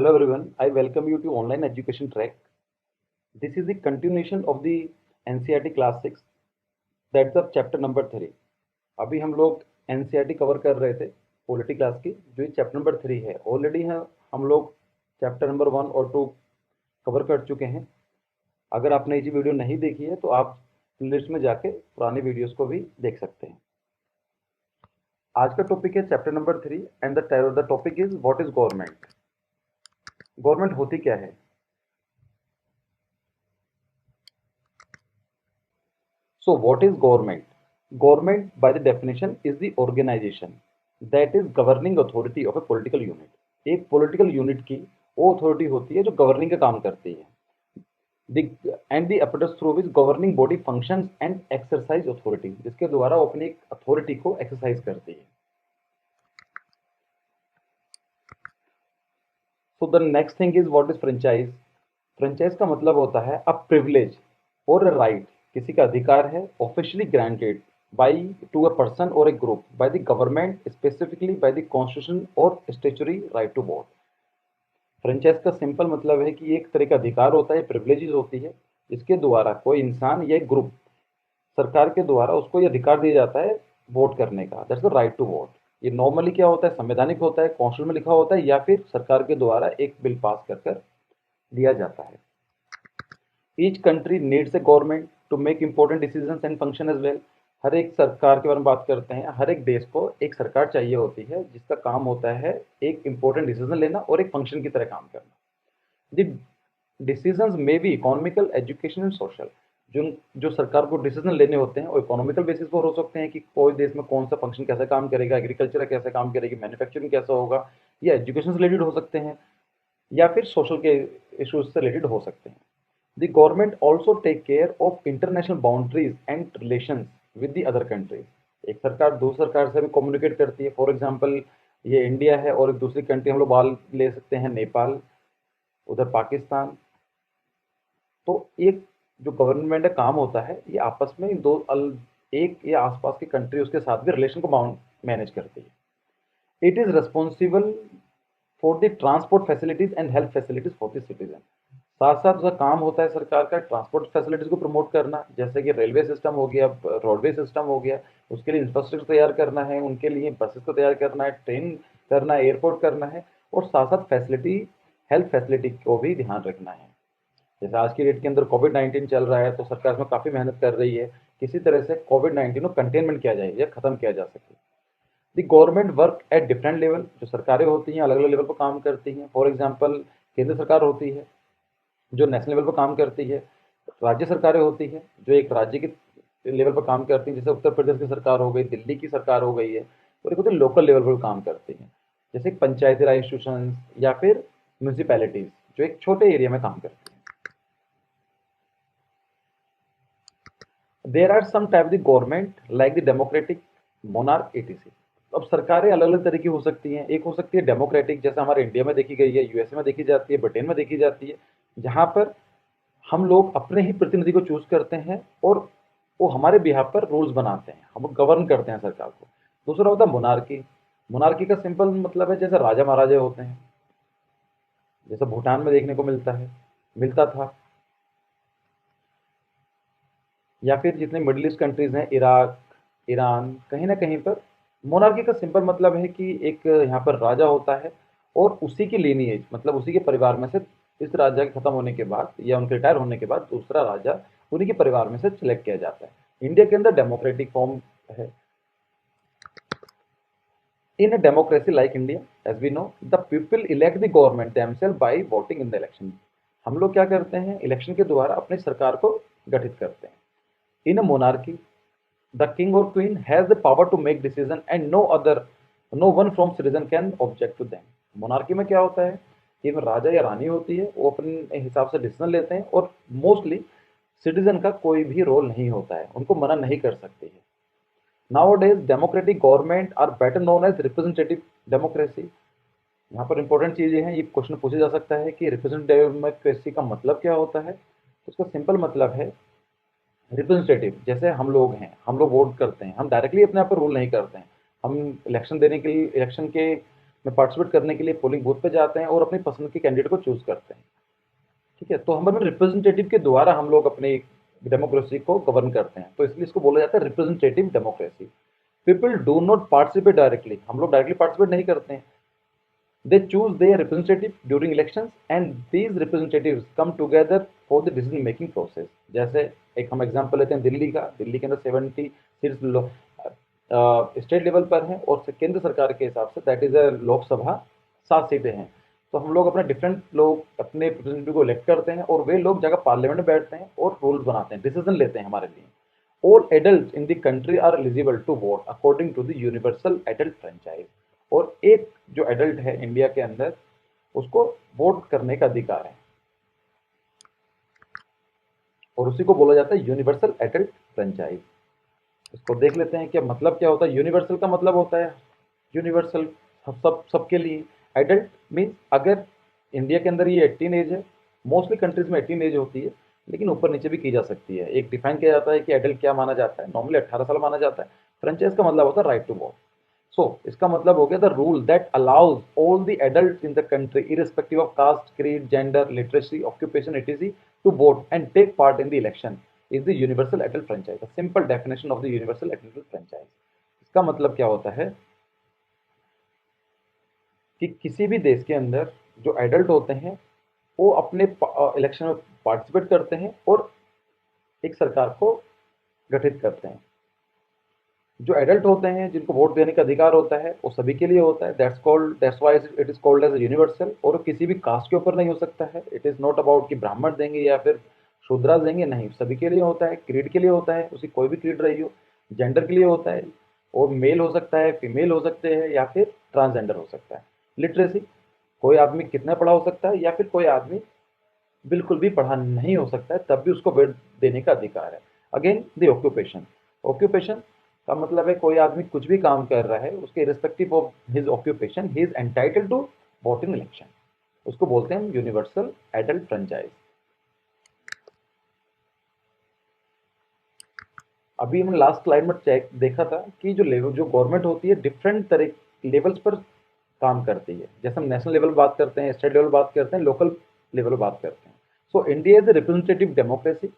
Hello everyone, I welcome you to online education track. This is the continuation of the NCERT class 6. That's the chapter number 3. अभी हम लोग NCERT cover कर रहे थे polity class की, जो ये चैप्टर नंबर 3 है। ऑलरेडी हम लोग चैप्टर नंबर 1 और 2 कवर कर चुके हैं। अगर आपने ये वीडियो नहीं देखी है तो आप प्लेलिस्ट में जाके पुराने वीडियोस को भी देख सकते हैं। आज का टॉपिक है chapter number 3 and the topic is what is government. Government होती क्या है? So what is government? Government by the definition is the organization that is governing authority of a political unit. एक political unit की वो authority होती है जो governing का काम करती है। And the apparatus through which governing body functions and exercise authority, जिसके द्वारा वो अपनी एक authority को exercise करती है। So the next thing is what is franchise? Franchise का मतलब होता है a privilege or a right, किसी का अधिकार है officially granted by to a person or a group by the government, specifically by the constitution or statutory right to vote. Franchise का simple मतलब है कि एक तरह का अधिकार होता है, प्रिविलेजेस होती है, जिसके द्वारा कोई इंसान या ग्रुप सरकार के द्वारा उसको ये अधिकार दिया जाता है वोट करने का। That's the right to vote. ये नॉर्मली क्या होता है, संवैधानिक होता है, कॉन्स्टिट्यूशन में लिखा होता है, या फिर सरकार के द्वारा एक बिल पास कर दिया जाता है। Each country needs a government to make important decisions and function as well. हर एक सरकार के बारे में बात करते हैं। हर एक देश को एक सरकार चाहिए होती है जिसका काम होता है एक इंपॉर्टेंट डिसीजन लेना और एक फंक्शन की तरह काम करना। The decisions may be economical, education and social. जो सरकार को डिसीजन लेने होते हैं वो इकोनॉमिकल बेसिस पर हो सकते हैं कि कोई देश में कौन सा फंक्शन कैसे काम करेगा, एग्रीकल्चर कैसे काम करेगी, मैन्युफैक्चरिंग कैसा होगा, या एजुकेशन से रिलेटेड हो सकते हैं, या फिर सोशल के इश्यूज से रिलेटेड हो सकते हैं। The government also take care of international boundaries and relations with the other countries. एक सरकार दूसरी सरकार से भी कम्युनिकेट करती है। फॉर एग्जांपल ये इंडिया है और एक दूसरी कंट्री हम लोग बाल ले सकते हैं, नेपाल, उधर पाकिस्तान। तो एक जो गवर्नमेंट का काम होता है ये आपस में एक या आसपास की कंट्री उसके साथ भी रिलेशन को मैनेज करती है। It is responsible for the transport facilities and health facilities for the citizen. साथ साथ उसका काम होता है सरकार का ट्रांसपोर्ट फैसिलिटीज को प्रमोट करना, जैसे कि रेलवे सिस्टम हो गया, रोडवे सिस्टम हो गया, उसके लिए इंफ्रास्ट्रक्चर तैयार करना है, उनके लिए बसेस को तैयार करना है, ट्रेन करना है, एयरपोर्ट करना है, और साथ साथ फैसिलिटी, हेल्थ फैसिलिटी को भी ध्यान रखना है। जैसे आज की डेट के अंदर कोविड-19 चल रहा है तो सरकार इसमें काफ़ी मेहनत कर रही है किसी तरह से कोविड-19 को कंटेनमेंट किया जाए या ख़त्म किया जा सके। The government work at different level. जो सरकारें होती हैं अलग अलग लेवल पर काम करती हैं। फॉर एग्जाम्पल केंद्र सरकार होती है जो नेशनल लेवल पर काम करती है, राज्य सरकारें होती हैं जो एक राज्य के लेवल पर काम करती हैं, जैसे उत्तर प्रदेश की सरकार हो गई, दिल्ली की सरकार हो गई है, और एक होती है लोकल लेवल पर काम करती हैं, जैसे पंचायती राज इंस्टीट्यूशन या फिर म्यूनिसिपैलिटीज जो एक छोटे एरिया में काम करती हैं। There are some type the government like the democratic, monarch, etc. अब सरकारें अलग अलग तरह की हो सकती हैं। एक हो सकती है डेमोक्रेटिक, जैसे हमारे इंडिया में देखी गई है, यूएसए में देखी जाती है, ब्रिटेन में देखी जाती है, जहाँ पर हम लोग अपने ही प्रतिनिधि को चूज करते हैं और वो हमारे बिहाफ पर रूल्स बनाते हैं, हम गवर्न करते हैं सरकार को। दूसरा होता है मोनार्की। मोनार्की का सिंपल मतलब है जैसे राजा महाराजा होते हैं, जैसे भूटान में देखने को मिलता था, या फिर जितने मिडिल ईस्ट कंट्रीज हैं, इराक, ईरान, कहीं ना कहीं पर मोनार्की का सिंपल मतलब है कि एक यहाँ पर राजा होता है और उसी की लीनिएज, मतलब उसी के परिवार में से इस राजा के खत्म होने के बाद या उनके रिटायर होने के बाद दूसरा राजा उन्हीं के परिवार में से सिलेक्ट किया जाता है। इंडिया के अंदर डेमोक्रेटिक फॉर्म है। In a democracy like India, as we know, the people elect the government themselves by voting in the election. हम लोग क्या करते हैं, इलेक्शन के द्वारा अपनी सरकार को गठित करते हैं। In a monarchy the king or queen has the power to make decision and no one from citizen can object to them। Monarchy में क्या होता है कि राजा या रानी होती है, वो अपने हिसाब से डिसीजन लेते हैं और मोस्टली सिटीजन का कोई भी रोल नहीं होता है, उनको मना नहीं कर सकती है। Nowadays democratic government are better known as representative democracy. यहाँ पर इंपॉर्टेंट चीजें हैं, ये क्वेश्चन पूछा जा सकता है कि रिप्रेजेंटेटिव डेमोक्रेसी का मतलब क्या होता है। तो उसका सिंपल मतलब है रिप्रेजेंटेटिव, जैसे हम लोग हैं, हम लोग वोट करते हैं, हम डायरेक्टली अपने आप पर रूल नहीं करते हैं। हम इलेक्शन देने के लिए इलेक्शन के में पार्टिसिपेट करने के लिए पोलिंग बूथ पे जाते हैं और अपनी पसंद के कैंडिडेट को चूज करते हैं। ठीक है, तो हमारे रिप्रेजेंटेटिव के द्वारा हम लोग अपनी डेमोक्रेसी को गवर्न करते हैं, तो इसलिए इसको बोला जाता है representative democracy. People do not participate directly, हम लोग डायरेक्टली पार्टिसिपेट नहीं करते हैं। They choose their representative during elections and these representatives come together for the decision making process। जैसे एक हम एग्जांपल लेते हैं दिल्ली का, दिल्ली के अंदर 70 सीट्स स्टेट लेवल पर हैं और केंद्र सरकार के हिसाब say that is a Lok Sabha 7 सीटें हैं। तो हम लोग अपने डिफरेंट लोग अपने रिप्रेजेंटेटिव को इलेक्ट करते हैं और वे लोग जाकर पार्लियामेंट में बैठते हैं और रूल्स बनाते हैं, डिसीजन लेते हैं हमारे लिए। All adults in the country are eligible to vote according to the universal adult franchise। और एक जो एडल्ट है इंडिया के अंदर उसको वोट करने का अधिकार है और उसी को बोला जाता है यूनिवर्सल एडल्ट फ्रेंचाइज। इसको देख लेते हैं कि मतलब क्या होता है। यूनिवर्सल का मतलब होता है यूनिवर्सल, सबके लिए। एडल्ट मीन्स अगर इंडिया के अंदर ये 18 एज है, मोस्टली कंट्रीज में 18 एज होती है, लेकिन ऊपर नीचे भी की जा सकती है। एक डिफाइन किया जाता है कि एडल्ट क्या माना जाता है, नॉर्मली 18 साल माना जाता है। फ्रेंचाइज का मतलब होता है राइट टू वोट। सो इसका मतलब हो गया the rule that allows all the adult in the country irrespective of caste, creed, gender, literacy, occupation etc to vote and take part in the election is the universal adult franchise। A simple definition of the universal adult franchise। इसका मतलब क्या होता है कि किसी भी देश के अंदर जो एडल्ट होते हैं वो अपने इलेक्शन में पार्टिसिपेट करते हैं और एक सरकार को गठित करते हैं। जो एडल्ट होते हैं जिनको वोट देने का अधिकार होता है वो सभी के लिए होता है, that's why it is called as universal. और किसी भी कास्ट के ऊपर नहीं हो सकता है। इट इज नॉट अबाउट कि ब्राह्मण देंगे या फिर शूद्रा देंगे, नहीं, सभी के लिए होता है। क्रीड के लिए होता है, उसी कोई भी क्रीड रही हो। जेंडर के लिए होता है, और मेल हो सकता है, फीमेल हो सकते हैं या फिर ट्रांसजेंडर हो सकता है। लिटरेसी, कोई आदमी कितना पढ़ा हो सकता है या फिर कोई आदमी बिल्कुल भी पढ़ा नहीं हो सकता है, तब भी उसको वोट देने का अधिकार है। अगेन द ऑक्यूपेशन, ऑक्यूपेशन का मतलब है कोई आदमी कुछ भी काम कर रहा है, उसके respective of his occupation he is entitled to vote in election. उसको बोलते हैं यूनिवर्सल एडल्ट फ्रेंचाइज। अभी हमने लास्ट स्लाइड में चेक देखा था कि जो गवर्नमेंट होती है डिफरेंट तरह लेवल्स पर काम करती है। जैसे हम नेशनल लेवल बात करते हैं, स्टेट लेवल बात करते हैं, लोकल लेवल बात करते हैं। So India is a representative democracy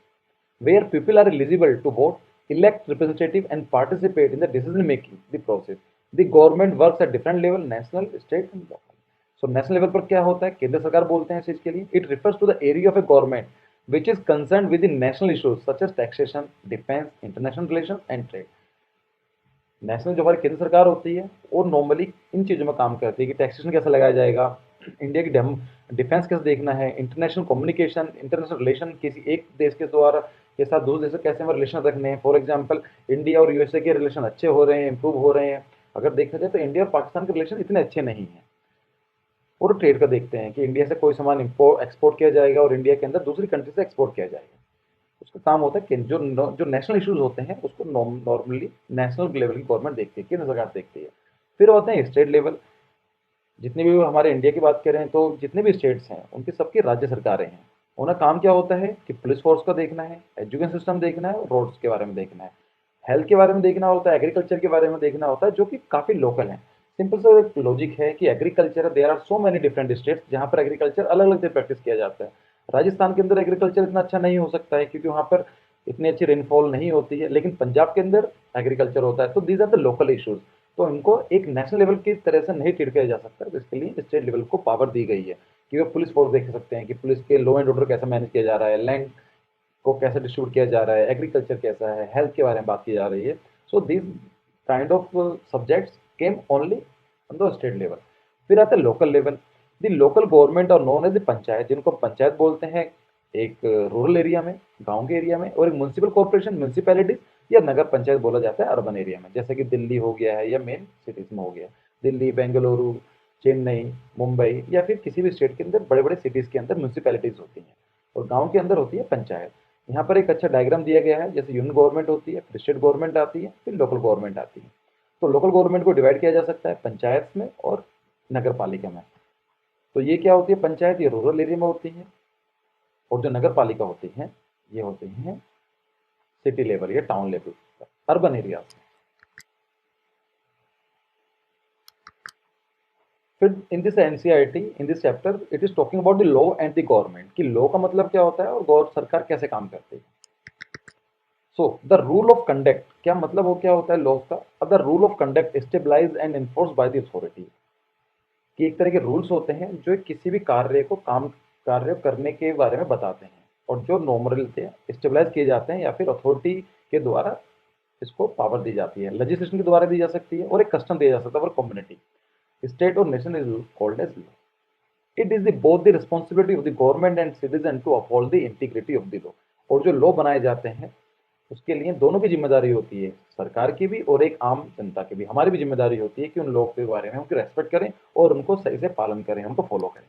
where people are eligible to vote, elect representative and participate in the decision making the process। The government works at different level, national, state and local। So national level पर क्या होता है, केंद्र सरकार बोलते हैं इस चीज के लिए। It refers to the area of a government which is concerned with the national issues such as taxation, defense, international relations and trade। National जो हमारी केंद्र सरकार होती है वो नॉर्मली इन चीज़ों में काम करती है कि टैक्सेशन कैसे लगाया जाएगा, इंडिया की डिफेंस कैसे देखना है, इंटरनेशनल कम्युनिकेशन, इंटरनेशनल रिलेशन, किसी एक देश के द्वारा के साथ दूसरे देश से कैसे हमें रिलेशन रखने हैं। फॉर एग्जांपल इंडिया और यूएसए के रिलेशन अच्छे हो रहे हैं, इंप्रूव हो रहे हैं। अगर देखा जाए तो इंडिया और पाकिस्तान के रिलेशन इतने अच्छे नहीं हैं। और ट्रेड का देखते हैं कि इंडिया से कोई सामान एक्सपोर्ट किया जाएगा और इंडिया के अंदर दूसरी कंट्री से एक्सपोर्ट किया जाएगा। उसका काम होता है कि जो नेशनल इश्यूज होते हैं उसको नॉर्मली नेशनल लेवल की गवर्नमेंट देखती है, केंद्र सरकार देखती है। फिर होते हैं स्टेट लेवल। जितने भी हमारे इंडिया की बात करें तो जितने भी स्टेट्स हैं उनकी सबकी राज्य सरकारें हैं। उनका काम क्या होता है कि पुलिस फोर्स का देखना है, एजुकेशन सिस्टम देखना है, रोड्स के बारे में देखना है, हेल्थ के बारे में देखना होता है, एग्रीकल्चर के बारे में देखना होता है, जो कि काफ़ी लोकल है। सिंपल सा एक लॉजिक है कि agriculture there are so many different states जहाँ पर एग्रीकल्चर अलग अलग से प्रैक्टिस किया जाता है। राजस्थान के अंदर एग्रीकल्चर इतना अच्छा नहीं हो सकता है क्योंकि वहाँ पर इतनी अच्छी रेनफॉल नहीं होती है, लेकिन पंजाब के अंदर एग्रीकल्चर होता है। तो these are the local issues. तो इनको एक नेशनल लेवल की तरह से नहीं ट्रीट किया जा सकता, तो इसके लिए स्टेट लेवल को पावर दी गई है कि वो पुलिस फोर्स देख सकते हैं कि पुलिस के लॉ एंड ऑर्डर कैसा मैनेज किया जा रहा है, लैंड को कैसे डिस्ट्रीब्यूट किया जा रहा है, एग्रीकल्चर कैसा है, हेल्थ के बारे में बात की जा रही है। So this kind of subjects came only on the state level. फिर आता है local level. The local government और नोन एज द पंचायत, जिनको पंचायत बोलते हैं एक रूरल एरिया में, गांव के एरिया में, और एक म्यूनसिपल कॉर्पोरेशन म्यूनसिपैलिटीज या नगर पंचायत बोला जाता है अर्बन एरिया में, जैसे कि दिल्ली हो गया है या मेन सिटीज में हो गया, दिल्ली, बेंगलुरु, चेन्नई, मुंबई या फिर किसी भी स्टेट के अंदर बड़े बड़े सिटीज़ के अंदर म्यूनसिपैलिटीज़ होती हैं और गांव के अंदर होती है पंचायत। यहाँ पर एक अच्छा डायग्राम दिया गया है, जैसे यूनियन गवर्नमेंट होती है, फिर स्टेट गवर्नमेंट आती है, फिर लोकल गवर्नमेंट आती है। तो लोकल गवर्नमेंट को डिवाइड किया जा सकता है पंचायत में और नगर पालिका में। तो ये क्या होती है, पंचायत ये रूरल एरिया में होती है और जो नगर पालिका होती हैं ये होती हैं सिटी लेवल या टाउन लेवल, अर्बन एरिया। फिर in this NCERT in this chapter it is talking about the law and the government, कि लॉ का मतलब क्या होता है और गौर सरकार कैसे काम करती है। So the rule of conduct, क्या मतलब हो, क्या होता है लॉ का। The rule of conduct stabilize and enforce by the authority, कि एक तरह के रूल्स होते हैं जो किसी भी कार्य को कार्य करने के बारे में बताते हैं, और जो नॉर्मल स्टेबलाइज किए जाते हैं या फिर अथॉरिटी के द्वारा इसको पावर दी जाती है, लेजिस्लेशन के द्वारा दी जा सकती है, और एक कस्टम दिया जा सकता है और कम्युनिटी, स्टेट और nation is called as law. It is both the responsibility of the government and citizen to uphold the integrity of the law. और जो लॉ बनाए जाते हैं उसके लिए दोनों की जिम्मेदारी होती है, सरकार की भी और एक आम जनता की भी। हमारी भी जिम्मेदारी होती है कि उन लोगों के बारे में उनकी रेस्पेक्ट करें और उनको सही से पालन करें, उनको फॉलो करें।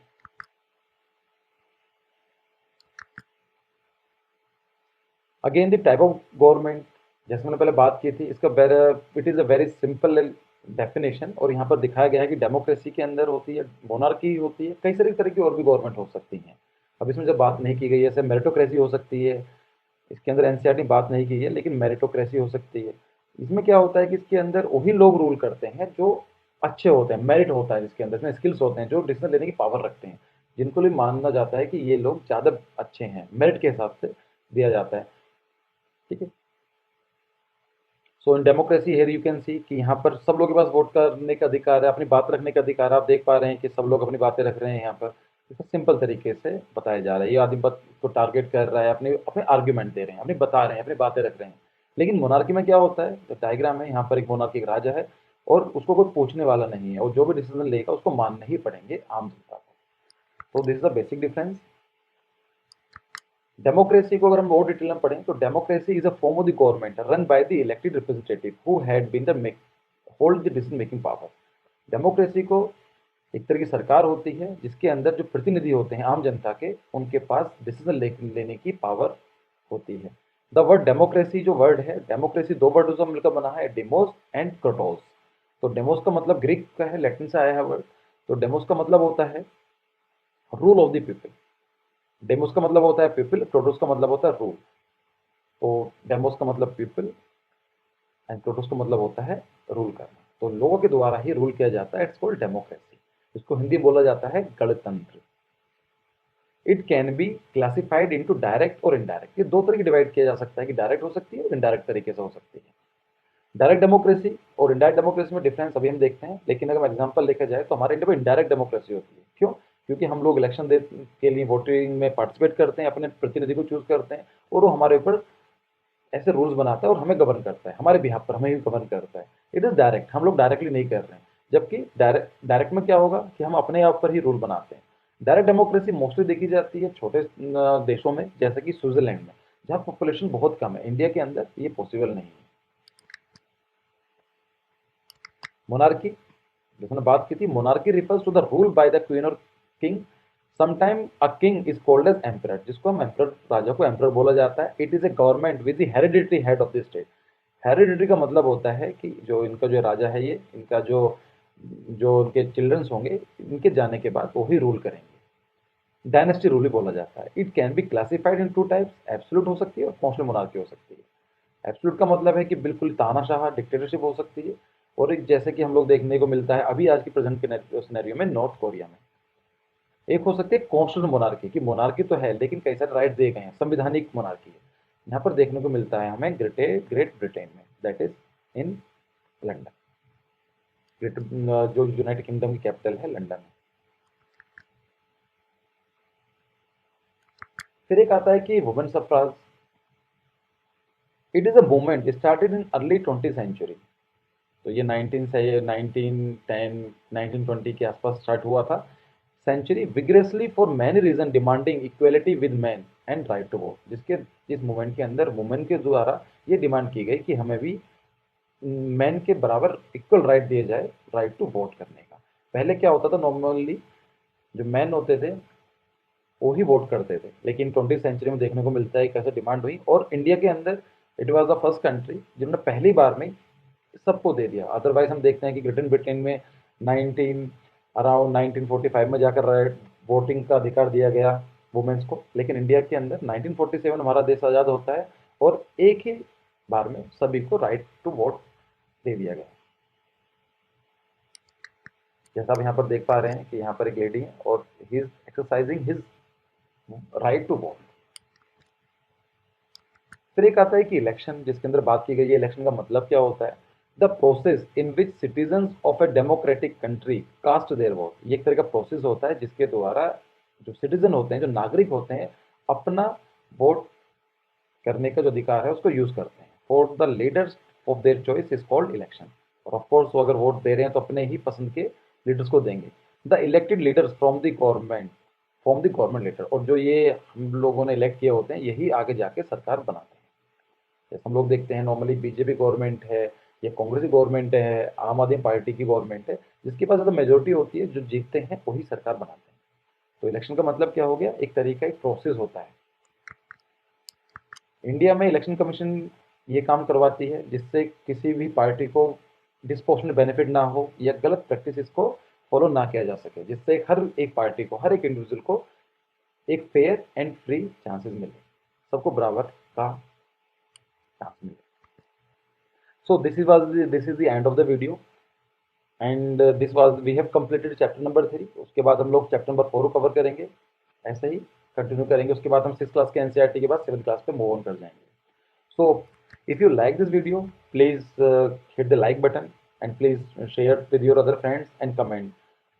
Again the type of government, जैसे मैंने पहले बात की थी, इसका it is a very simple definition, और यहाँ पर दिखाया गया है कि डेमोक्रेसी के अंदर होती है, मोनार्की होती है, कई सारी तरह की और भी गवर्नमेंट हो सकती हैं। अब इसमें जब बात नहीं की गई है, जैसे मेरिटोक्रेसी हो सकती है, इसके अंदर एनसीईआरटी बात नहीं की है, लेकिन मेरिटोक्रेसी हो सकती है। इसमें क्या होता है कि इसके अंदर वही लोग रूल करते हैं जो अच्छे होते हैं, मेरिट होता है जिसके अंदर, इसमें स्किल्स होते हैं, जो डिसीजन लेने की पावर रखते हैं, जिनको लिए माना जाता है कि ये लोग ज़्यादा अच्छे हैं, मेरिट के हिसाब से दिया जाता है। ठीक है। So in democracy here you can see कि यहाँ पर सब लोगों के पास वोट करने का अधिकार है, अपनी बात रखने का अधिकार है। आप देख पा रहे हैं कि सब लोग अपनी बातें रख रहे हैं यहाँ पर, इसको सिंपल तरीके से बताया जा रहा है। ये आदमी बात को टारगेट कर रहा है, अपने अपने आर्ग्यूमेंट दे रहे हैं, अपने बता रहे हैं, अपनी बातें रख रहे हैं। लेकिन मोनार्की में क्या होता है, जो डायग्राम है, यहाँ पर एक मोनार्की एक राजा है और उसको कोई पूछने वाला नहीं है, और जो भी डिसीजन लेगा उसको मानने ही पड़ेंगे आम जनता को। तो this is the basic difference. Democracy को अगर हम और डिटेल में पढ़ें तो democracy is a form of the government run by the elected representative who had been the hold the decision making power. Democracy को एक तरह की सरकार होती है जिसके अंदर जो प्रतिनिधि होते हैं आम जनता के, उनके पास डिसीजन लेने की पावर होती है। द वर्ड डेमोक्रेसी, जो वर्ड है डेमोक्रेसी, दो वर्ड से मिलकर बना है, डेमोस एंड क्रोटोस। तो डेमोस का मतलब ग्रीक का है, लैटिन से आया है वर्ड। तो डेमोस का मतलब होता है rule of the people, demos का मतलब होता है पीपल, क्रोटोस का मतलब होता है रूल। तो डेमोस का मतलब पीपल एंड क्रोटोस का मतलब होता है रूल करना। तो लोगों के द्वारा ही रूल किया जाता है, इट्स कॉल्ड डेमोक्रेसी। इसको हिंदी बोला जाता है गणतंत्र। It can be classified into direct और इनडायरेक्ट, ये दो तरह की डिवाइड किया जा सकता है, कि डायरेक्ट हो सकती है और इनडायरेक्ट तरीके से हो सकती है। डायरेक्ट डेमोक्रेसी और इनडायरेक्ट डेमोक्रेसी में डिफरेंस अभी हम देखते हैं, लेकिन अगर एग्जांपल देखा जाए तो हमारे इंडिया में इनडायरेक्ट डेमोक्रेसी होती है। क्यों? क्योंकि हम लोग इलेक्शन दे के लिए वोटिंग में पार्टिसिपेट करते हैं, अपने प्रतिनिधि को चूज करते हैं, और वो हमारे ऊपर ऐसे रूल्स बनाता है और हमें गवर्न करता है, हमारे बिहाफ पर हमें ही गवर्न करता है। इट इज डायरेक्ट, हम लोग डायरेक्टली नहीं कर रहे हैं। जबकि डायरेक्ट डायरेक्ट में क्या होगा कि हम अपने आप पर ही रूल बनाते हैं। डायरेक्ट डेमोक्रेसी मोस्टली देखी जाती है छोटे देशों में, जैसे कि स्विट्जरलैंड में, जहाँ पॉपुलेशन बहुत कम है। इंडिया के अंदर ये पॉसिबल नहीं है। मोनार्की, जिसने बात की थी, monarchy refers to the rule by the queen और king. Sometime a king is called as emperor, जिसको हम एम्परर, राजा को एम्परर बोला जाता है। It is a government with the hereditary head of the state. Hereditary का मतलब होता है कि जो इनका जो राजा है, ये इनका जो जो उनके चिल्ड्रंस होंगे, इनके जाने के बाद वो ही रूल करेंगे। डायनेस्टी रूल ही बोला जाता है। It can be classified in two types, absolute हो सकती है और कॉन्स्टिट्यूशनल मोनार्की हो सकती है। एब्सोल्यूट का मतलब है कि बिल्कुल तानाशाह डिक्टेटरशिप हो सकती है, और एक जैसे कि हम लोग देखने को मिलता है अभी आज की प्रेजेंट के सिनेरियो में नॉर्थ कोरिया में। एक हो सकती है कॉन्स्टिट्यूशनल मोनार्की, की मोनार्की तो है लेकिन कई सारे राइट दिए गए हैं, संविधानिक मोनार्की है। यहाँ पर देखने को मिलता है हमें ग्रेट ब्रिटेन में, दैट इज इन लंदन। जो यूनाइटेड किंगडम की कैपिटल है लंदन है। फिर एक आता है कि women suffrage. It is a movement started in early 20th century. तो ये 19 से 1910 1920 के आसपास स्टार्ट हुआ था। Century vigorously for many reason demanding equality with man and right to vote, जिसके इस मूवमेंट के अंदर वुमेन के द्वारा ये डिमांड की गई कि हमें भी मैन के बराबर इक्वल राइट दिए जाए, राइट टू वोट करने का। पहले क्या होता था, नॉर्मली जो मैन होते थे वो ही वोट करते थे, लेकिन 20th सेंचुरी में देखने को मिलता है कैसे डिमांड हुई, और इंडिया के अंदर it was the first country जिन्होंने पहली बार में सबको दे दिया। अदरवाइज हम देखते हैं कि ग्रेट ब्रिटेन में 19 अराउंड 1945 में जाकर वोटिंग का अधिकार दिया गया वुमेन्स को, लेकिन इंडिया के अंदर 1947 हमारा देश आज़ाद होता है और एक ही बार में सभी को राइट टू वोट दे दिया गया। जैसा आप यहाँ पर देख पा रहे हैं कि यहाँ पर एक लेडी है और he is exercising his right to vote. फिर एक आता है कि इलेक्शन, जिसके अंदर बात की गई है इलेक्शन का मतलब क्या होता है। The process in which citizens of a democratic country cast their vote. ये एक तरह का प्रोसेस होता है जिसके द्वारा जो सिटीजन होते हैं, जो नागरिक होते हैं, अपना वोट करने का जो अधिकार है उसको यूज करते हैं। For the leaders of their choice is called election. और ऑफ कोर्स वो अगर वोट दे रहे हैं तो अपने ही पसंद के लीडर्स को देंगे। The elected leaders from the government leader. और जो ये हम लोगों ने इलेक्ट किए होते हैं यही आगे जाके सरकार बनाते हैं। जैसे हम लोग देखते हैं नॉर्मली बीजेपी गवर्नमेंट है या कांग्रेस की गवर्नमेंट है, आम आदमी पार्टी की गवर्नमेंट है, जिसके पास ज़्यादा मेजोरिटी होती है, जो जीतते हैं वही सरकार बनाते हैं। तो इलेक्शन का मतलब क्या हो गया, एक तरीका एक प्रोसेस होता है। इंडिया में इलेक्शन कमीशन ये काम करवाती है जिससे किसी भी पार्टी को डिस्प्रोपोर्शनेट बेनिफिट ना हो या गलत प्रैक्टिस को फॉलो ना किया जा सके, जिससे हर एक पार्टी को, हर एक इंडिविजुअल को एक फेयर एंड फ्री चांसेस मिले, सबको बराबर का चांस मिले। So this is the end of the video, and this was we have completed chapter number 3। उसके बाद हम लोग चैप्टर नंबर 4 को कवर करेंगे, ऐसे ही कंटिन्यू करेंगे। उसके बाद हम 6th क्लास के एनसीईआरटी के बाद 7th क्लास पे मूव ऑन कर जाएंगे। So if you like this video, please hit the like button and please share with your other friends and comment,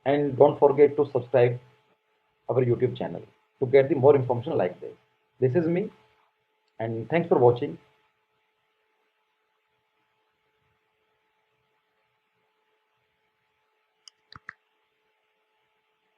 and don't forget to subscribe our YouTube channel to get the more information like this. This is me, and thanks for watching.